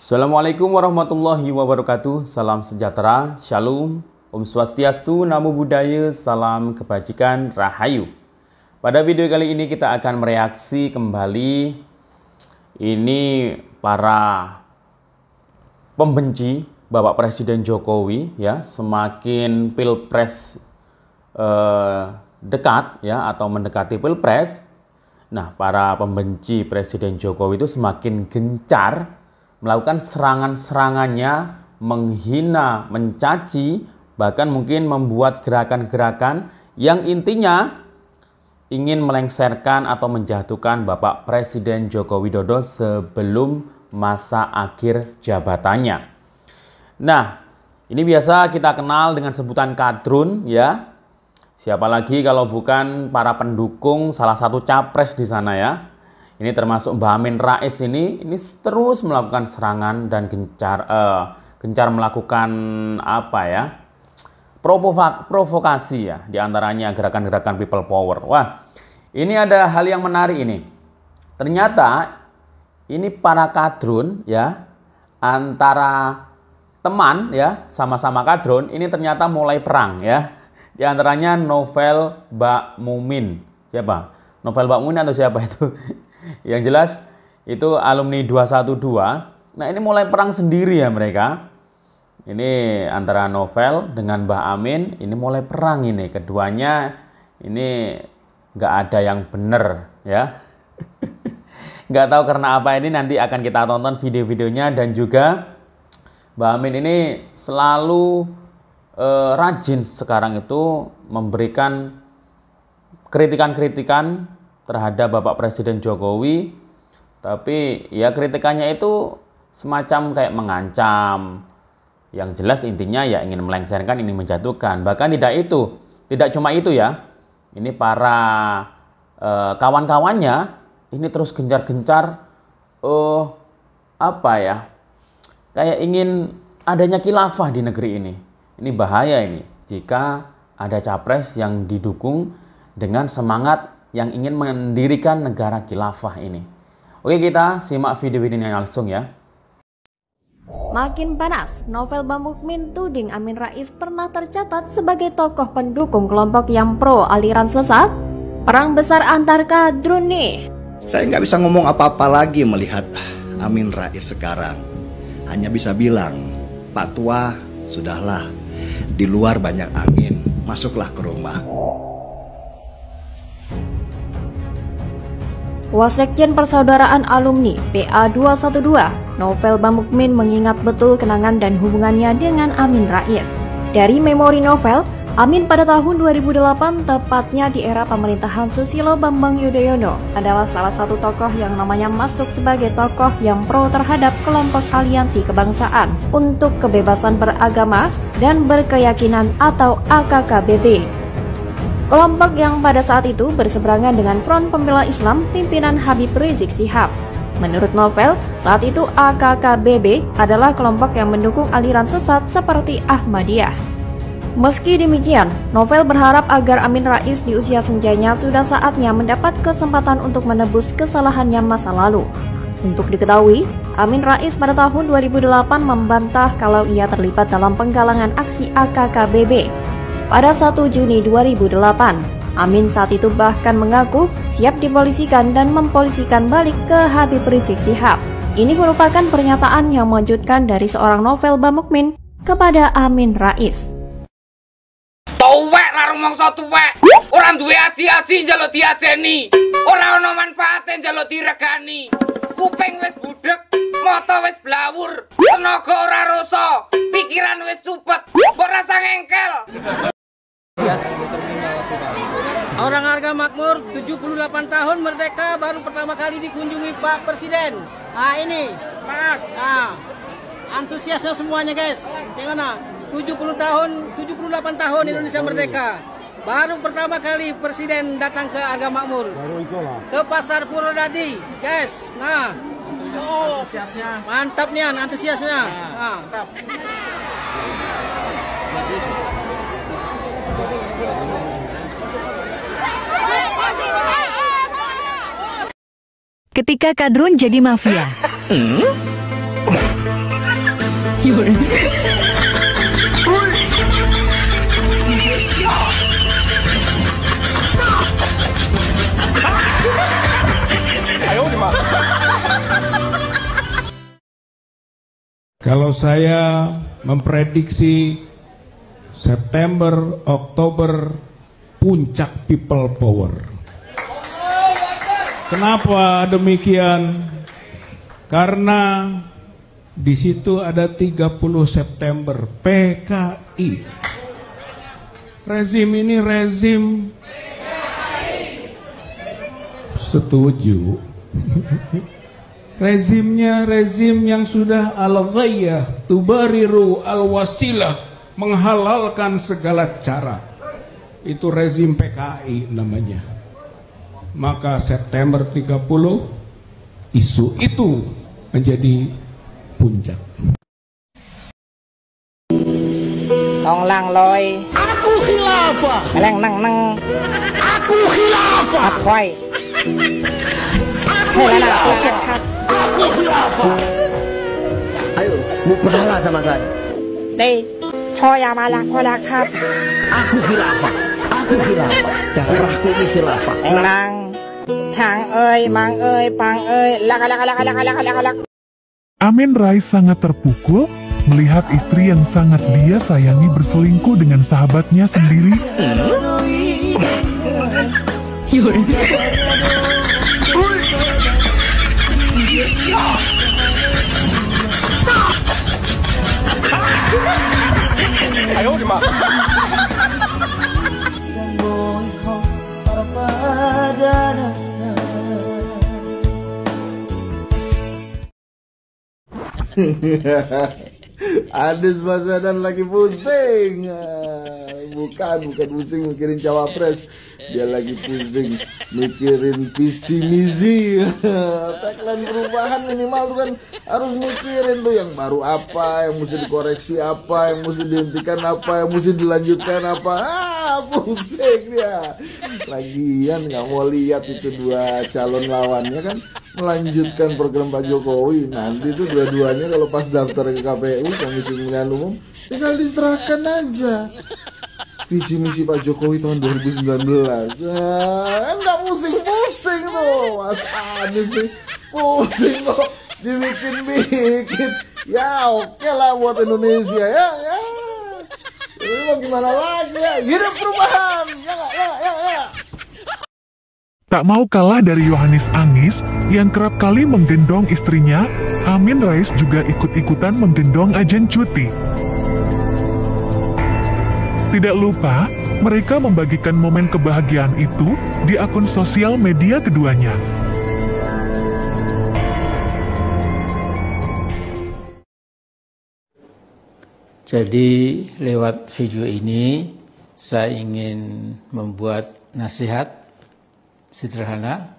Assalamualaikum warahmatullahi wabarakatuh. Salam sejahtera, shalom, Om Swastiastu, Namo Buddhaya, salam kebajikan, rahayu. Pada video kali ini kita akan mereaksi kembali ini para pembenci Bapak Presiden Jokowi ya, semakin Pilpres dekat ya atau mendekati Pilpres. Nah, para pembenci Presiden Jokowi itu semakin gencar melakukan serangan-serangannya, menghina, mencaci, bahkan mungkin membuat gerakan-gerakan yang intinya ingin melengsarkan atau menjatuhkan Bapak Presiden Joko Widodo sebelum masa akhir jabatannya. Nah, ini biasa kita kenal dengan sebutan kadrun ya. Siapa lagi kalau bukan para pendukung salah satu capres di sana ya. Ini termasuk Mbak Amin Rais ini terus melakukan serangan dan gencar melakukan apa ya, provokasi ya, diantaranya gerakan-gerakan people power. Wah, ini ada hal yang menarik ini. Ternyata ini para kadrun ya, antara teman ya, sama-sama kadrun, ini ternyata mulai perang ya. Diantaranya Novel Bakmumin. Siapa? Novel Bakmumin atau siapa itu? Yang jelas itu alumni 212. Nah, ini mulai perang sendiri ya mereka. Ini antara Novel dengan Mbah Amin, ini mulai perang ini. Keduanya ini nggak ada yang bener ya. Nggak tahu karena apa, ini nanti akan kita tonton video-videonya. Dan juga Mbah Amin ini selalu rajin sekarang itu memberikan kritikan-kritikan terhadap Bapak Presiden Jokowi, tapi ya kritikannya itu semacam kayak mengancam. Yang jelas intinya ya ingin melengsarkan, ini menjatuhkan. Bahkan tidak cuma itu ya. Ini para kawan-kawannya ini terus gencar-gencar apa ya? Kayak ingin adanya khilafah di negeri ini. Ini bahaya ini jika ada capres yang didukung dengan semangat yang ingin mendirikan negara khilafah ini. Oke, kita simak video ini langsung ya. Makin panas, Novel Bakmumin tuding Amin Rais pernah tercatat sebagai tokoh pendukung kelompok yang pro aliran sesat. Perang besar antar kadrun nih. Saya nggak bisa ngomong apa-apa lagi melihat Amin Rais sekarang. Hanya bisa bilang, Pak Tua, sudahlah. Di luar banyak angin, masuklah ke rumah. Wasekjen Persaudaraan Alumni PA212, Novel Bakmumin mengingat betul kenangan dan hubungannya dengan Amin Rais. Dari memori Novel, Amin pada tahun 2008, tepatnya di era pemerintahan Susilo Bambang Yudhoyono, adalah salah satu tokoh yang namanya masuk sebagai tokoh yang pro terhadap kelompok aliansi kebangsaan untuk kebebasan beragama dan berkeyakinan atau AKKBB. Kelompok yang pada saat itu berseberangan dengan Front Pembela Islam pimpinan Habib Rizik Syihab. Menurut Novel, saat itu AKKBB adalah kelompok yang mendukung aliran sesat seperti Ahmadiyah. Meski demikian, Novel berharap agar Amin Rais di usia senjanya sudah saatnya mendapat kesempatan untuk menebus kesalahannya masa lalu. Untuk diketahui, Amin Rais pada tahun 2008 membantah kalau ia terlibat dalam penggalangan aksi AKKBB. Pada 1 Juni 2008, Amin saat itu bahkan mengaku siap dipolisikan dan mempolisikan balik ke Habib Rizik Syihab. Ini merupakan pernyataan yang mengejutkan dari seorang Novel Bakmumin kepada Amin Rais. Tuwek larung mangsa tuwek. Ora duwe aji-aji njaluk diajeni. Ora ana manfaate njaluk diregani. Kuping wis budhek, mata wis blawur, tenaga ora rasa, pikiran wis supet, ora rasa ngengkel. Orang harga makmur 78 tahun merdeka baru pertama kali dikunjungi Pak Presiden. Nah ini Mas, nah, antusiasnya semuanya guys. Gimana? 78 tahun Indonesia merdeka. Baru pertama kali Presiden datang ke Harga Makmur. Ke Pasar Purwodadi, guys. Nah, antusiasnya. Mantap nih antusiasnya. Nah, mantap. Ketika kadrun jadi mafia. Kalau saya memprediksi September, Oktober, puncak people power. Kenapa demikian? Karena di situ ada 30 September PKI. Rezim ini rezim setuju. Rezimnya rezim yang sudah al-ghayah tubariru al-wasilah, menghalalkan segala cara. Itu rezim PKI namanya. Maka September 30 isu itu menjadi puncak. Tonglang loy. Aku khilafah. Eleng nang nang. Aku khilafah. Akwai. Aku khilafah. Aku khilafah. Ayo, mau berdoa sama saya. Deh, Choya malak kolak kap. Aku khilafah. Aku khilafah. Daerahku ini khilafah. Enang. Chang ơi, mang ơi, pang ơi. Lak. Amin Rais sangat terpukul melihat istri yang sangat dia sayangi berselingkuh dengan sahabatnya sendiri. Anies Baswedan lagi pusing. Bukan pusing mikirin cawapres. Dia lagi pusing mikirin visi misi. Tagline perubahan minimal tuh kan harus mikirin tuh yang baru apa, yang mesti dikoreksi apa, yang mesti dihentikan apa, yang mesti dilanjutkan apa. Pusing dia. Lagian nggak mau lihat itu dua calon lawannya kan melanjutkan program Pak Jokowi. Nanti tuh dua-duanya kalau pas daftar ke KPU, Komisi Pemilihan Umum, tinggal diserahkan aja visi misi Pak Jokowi tahun 2019. Nggak pusing-pusing tuh Mas Anies nih. Pusing kok dibikin-bikin. Ya oke lah buat Indonesia ya. Ini mau gimana lagi ya? Hidup perubahan. Ya. Tak mau kalah dari Yohanes Angis yang kerap kali menggendong istrinya, Amin Rais juga ikut-ikutan menggendong Ajeng cuti. Tidak lupa, mereka membagikan momen kebahagiaan itu di akun sosial media keduanya. Jadi lewat video ini saya ingin membuat nasihat sederhana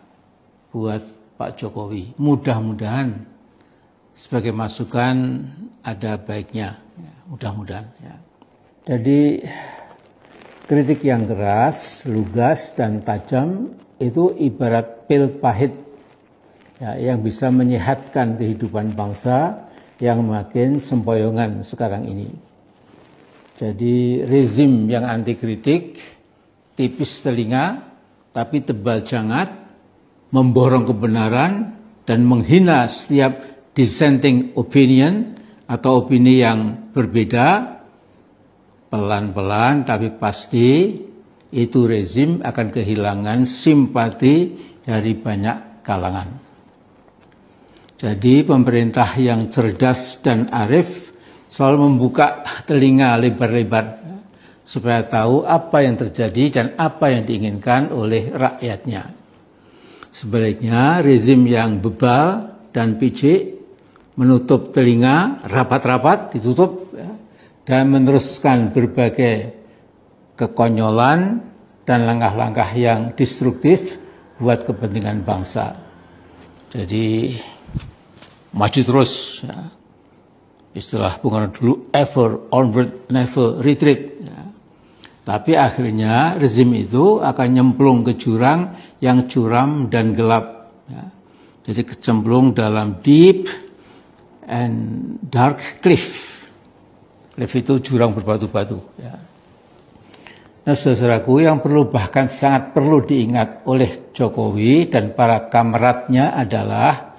buat Pak Jokowi. Mudah-mudahan sebagai masukan ada baiknya, mudah-mudahan. Ya. Jadi kritik yang keras, lugas dan tajam itu ibarat pil pahit ya, yang bisa menyehatkan kehidupan bangsa yang makin sempoyongan sekarang ini. Jadi rezim yang anti kritik, tipis telinga, tapi tebal jangat, memborong kebenaran, dan menghina setiap dissenting opinion atau opini yang berbeda, pelan-pelan tapi pasti itu rezim akan kehilangan simpati dari banyak kalangan. Jadi pemerintah yang cerdas dan arif selalu membuka telinga lebar-lebar supaya tahu apa yang terjadi dan apa yang diinginkan oleh rakyatnya. Sebaliknya rezim yang bebal dan picik menutup telinga rapat-rapat, ditutup ya, dan meneruskan berbagai kekonyolan dan langkah-langkah yang destruktif buat kepentingan bangsa. Jadi maju terus ya. Istilah Bung Karno dulu, ever onward, never retreat ya. Tapi akhirnya rezim itu akan nyemplung ke jurang yang curam dan gelap ya. Jadi kecemplung dalam deep and dark cliff Lift itu jurang berbatu-batu. Ya. Nah, saudaraku, yang perlu bahkan sangat perlu diingat oleh Jokowi dan para kameratnya adalah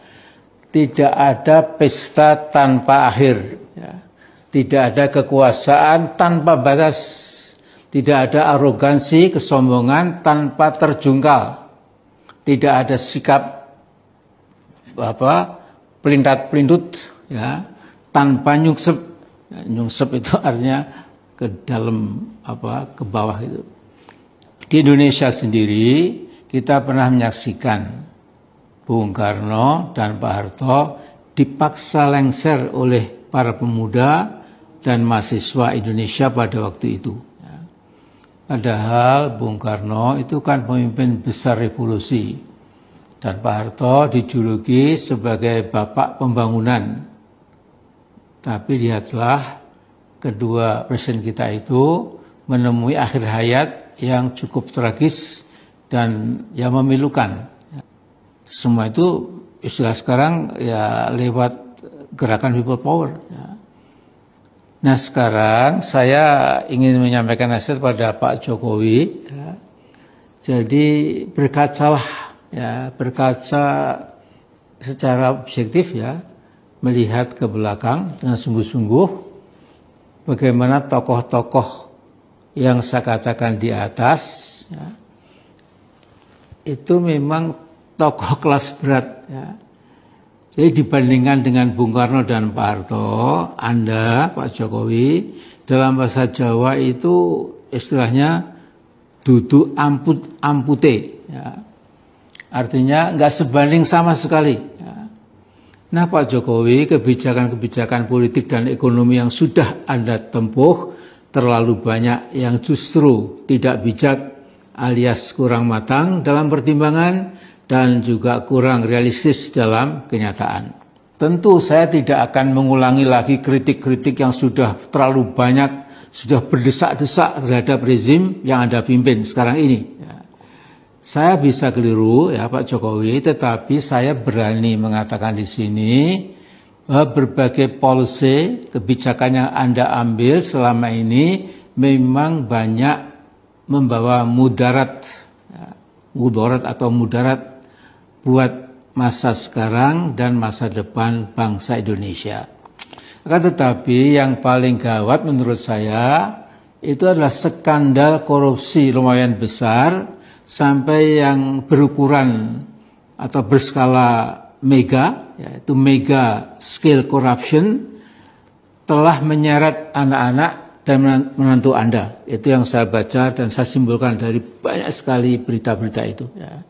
tidak ada pesta tanpa akhir, ya. Tidak ada kekuasaan tanpa batas, tidak ada arogansi, kesombongan tanpa terjungkal, tidak ada sikap pelintat-pelintut, ya, tanpa nyungsep. Nyungsep itu artinya ke dalam ke bawah itu. Di Indonesia sendiri kita pernah menyaksikan Bung Karno dan Pak Harto dipaksa lengser oleh para pemuda dan mahasiswa Indonesia pada waktu itu. Padahal Bung Karno itu kan pemimpin besar revolusi dan Pak Harto dijuluki sebagai bapak pembangunan. Tapi lihatlah, kedua presiden kita itu menemui akhir hayat yang cukup tragis dan yang memilukan. Semua itu istilah sekarang ya lewat gerakan people power. Nah, sekarang saya ingin menyampaikan nasihat pada Pak Jokowi. Ya. Jadi berkacalah, ya, berkaca secara objektif, ya, melihat ke belakang dengan sungguh-sungguh bagaimana tokoh-tokoh yang saya katakan di atas, ya, itu memang tokoh kelas berat. Ya. Jadi dibandingkan dengan Bung Karno dan Pak Harto, Anda, Pak Jokowi, dalam bahasa Jawa itu istilahnya dudu ampute. Ya. Artinya nggak sebanding sama sekali. Ya. Nah, Pak Jokowi, kebijakan-kebijakan politik dan ekonomi yang sudah Anda tempuh terlalu banyak yang justru tidak bijak alias kurang matang dalam pertimbangan dan juga kurang realistis dalam kenyataan. Tentu saya tidak akan mengulangi lagi kritik-kritik yang sudah terlalu banyak, sudah berdesak-desak terhadap rezim yang Anda pimpin sekarang ini. Saya bisa keliru, ya Pak Jokowi, tetapi saya berani mengatakan di sini bahwa berbagai policy, kebijakan yang Anda ambil selama ini memang banyak membawa mudarat buat masa sekarang dan masa depan bangsa Indonesia. Akan tetapi yang paling gawat menurut saya itu adalah skandal korupsi lumayan besar sampai yang berukuran atau berskala mega, yaitu mega scale corruption, telah menyeret anak-anak dan menantu Anda. Itu yang saya baca dan saya simpulkan dari banyak sekali berita-berita itu. Ya.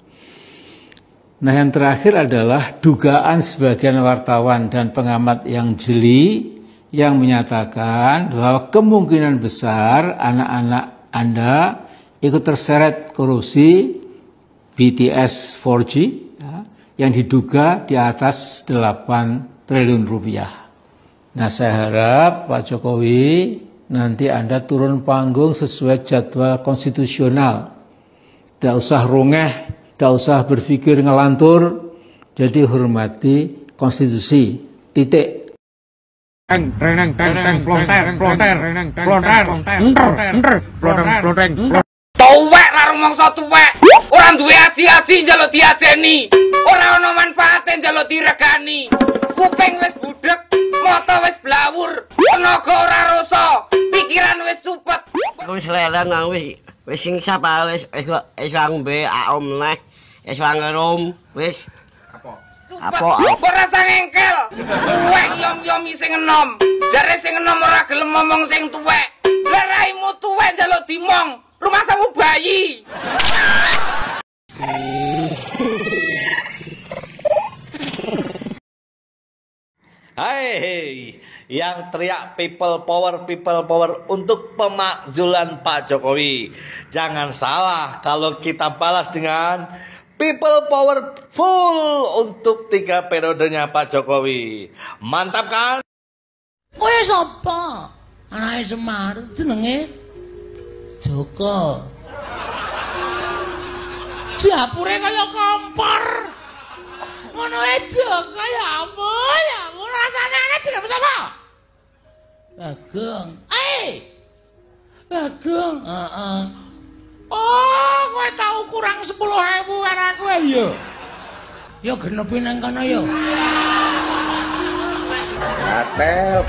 Nah, yang terakhir adalah dugaan sebagian wartawan dan pengamat yang jeli yang menyatakan bahwa kemungkinan besar anak-anak Anda ikut terseret korupsi BTS 4G, ya, yang diduga di atas 8 triliun rupiah. Nah, saya harap Pak Jokowi nanti Anda turun panggung sesuai jadwal konstitusional. Tidak usah rongeh, tidak usah berpikir ngelantur, jadi hormati konstitusi, titik. Tuwek lah rumangsa tuwek. Ora duwe aji-aji njaluk diajeni. Ora ono manfaate njaluk diregani. Kuping wis budhek, mata wis blawur, tenaga ora rasa, pikiran wis supet. Wis leleng nang wis sing sapa wis ngombe aom neh. Wis wangerum wis apa ora sangengkel. Tuwek yom-yomi sing enom. Jare sing enom ora gelem ngomong sing tuwek. Lah raimu tuwek njaluk dimong. Rumah samu bayi. Hai, yang teriak people power untuk pemakzulan Pak Jokowi. Jangan salah kalau kita balas dengan people power full untuk 3 periodenya Pak Jokowi. Mantap kan? Kowe sapa? Anake Semar jenenge Joko. Dapure kaya kompor. Ngono e Joko ya ampun, rasane aneh jenenge sapa? Bagong. Bagong. Oh, kowe tau kurang 10.000 karo aku ya. Ya genepi nang kono ya. Gatel.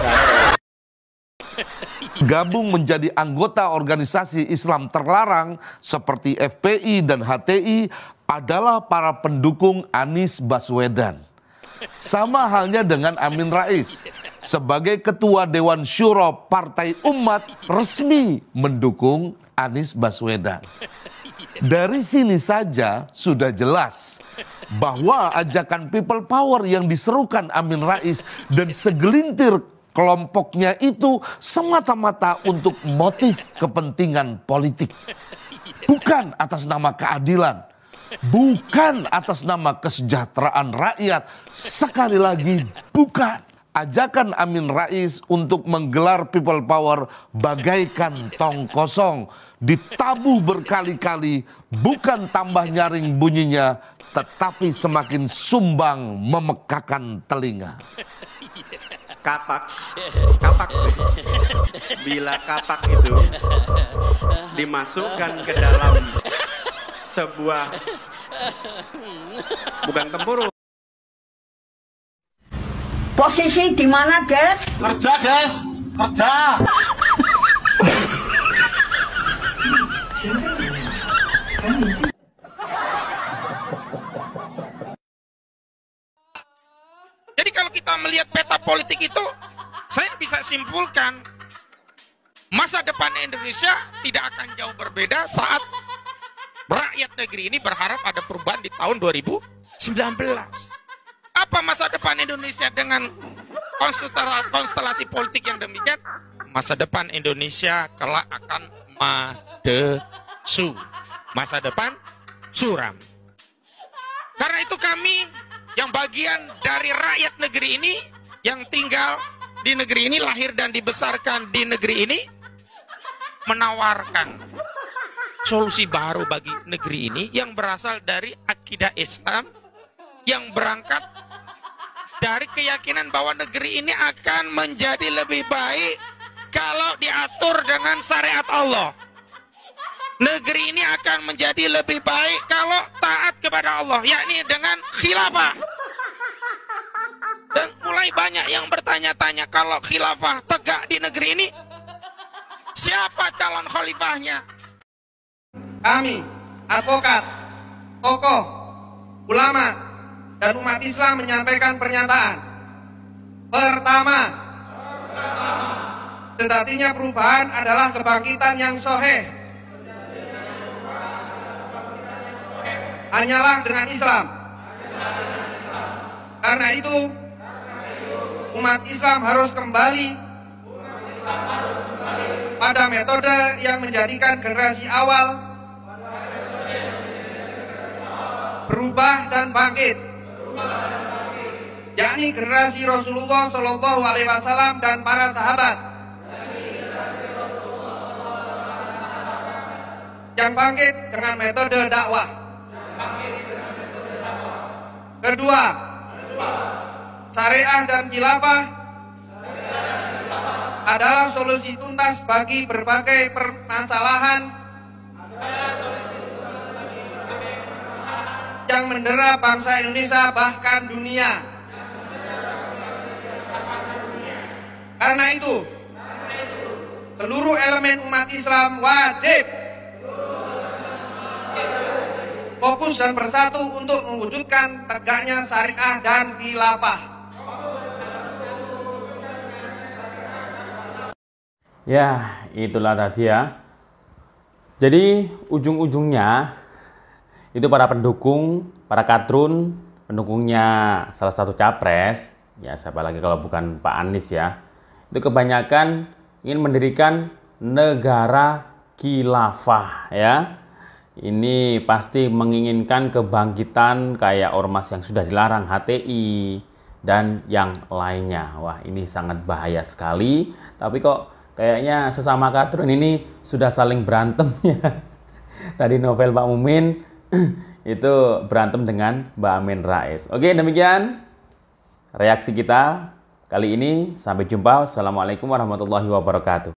Gabung menjadi anggota organisasi Islam terlarang seperti FPI dan HTI adalah para pendukung Anies Baswedan. Sama halnya dengan Amin Rais, sebagai Ketua Dewan Syuro Partai Umat resmi mendukung Anies Baswedan. Dari sini saja sudah jelas bahwa ajakan people power yang diserukan Amin Rais dan segelintir kelompoknya itu semata-mata untuk motif kepentingan politik. Bukan atas nama keadilan, bukan atas nama kesejahteraan rakyat, sekali lagi bukan. Ajakan Amin Rais untuk menggelar people power bagaikan tong kosong, ditabuh berkali-kali, bukan tambah nyaring bunyinya, tetapi semakin sumbang memekakan telinga. Kapak. Bila kapak itu dimasukkan ke dalam sebuah, bukan tempurung. Posisi di mana, Des? Kerja, Des. Kerja. Jadi kalau kita melihat peta politik itu, saya bisa simpulkan masa depan Indonesia tidak akan jauh berbeda saat rakyat negeri ini berharap ada perubahan di tahun 2019. Apa masa depan Indonesia dengan konstelasi politik yang demikian? Masa depan Indonesia kelak akan madesu. Masa depan suram. Karena itu kami yang bagian dari rakyat negeri ini, yang tinggal di negeri ini, lahir dan dibesarkan di negeri ini, menawarkan solusi baru bagi negeri ini yang berasal dari akidah Islam, yang berangkat dari keyakinan bahwa negeri ini akan menjadi lebih baik kalau diatur dengan syariat Allah. Negeri ini akan menjadi lebih baik kalau taat kepada Allah, yakni dengan khilafah. Dan mulai banyak yang bertanya-tanya, kalau khilafah tegak di negeri ini, siapa calon khalifahnya? Kami, advokat, tokoh, ulama, dan umat Islam menyampaikan pernyataan. Pertama, sejatinya perubahan adalah kebangkitan yang soheh. Hanyalah dengan Islam. Karena itu, umat Islam harus kembali pada metode yang menjadikan generasi awal berubah dan bangkit, yakni generasi Rasulullah Shallallahu Alaihi Wasallam dan para sahabat yang bangkit dengan metode dakwah. Kedua, syariah dan khilafah adalah solusi tuntas bagi berbagai permasalahan yang mendera bangsa Indonesia bahkan dunia. Karena itu, seluruh elemen umat Islam wajib fokus dan bersatu untuk mewujudkan tegaknya syariah dan khilafah. Ya, itulah tadi ya. Jadi ujung-ujungnya itu para pendukung, para kadrun, pendukungnya salah satu capres, ya siapa lagi kalau bukan Pak Anies ya, itu kebanyakan ingin mendirikan negara khilafah ya. Ini pasti menginginkan kebangkitan kayak ormas yang sudah dilarang, HTI dan yang lainnya. Wah, ini sangat bahaya sekali. Tapi kok kayaknya sesama kadrun ini sudah saling berantem ya. Tadi novel Pak Mumin itu berantem dengan Mbak Amin Rais. Oke, demikian reaksi kita Kali ini sampai jumpa. Wassalamualaikum warahmatullahi wabarakatuh.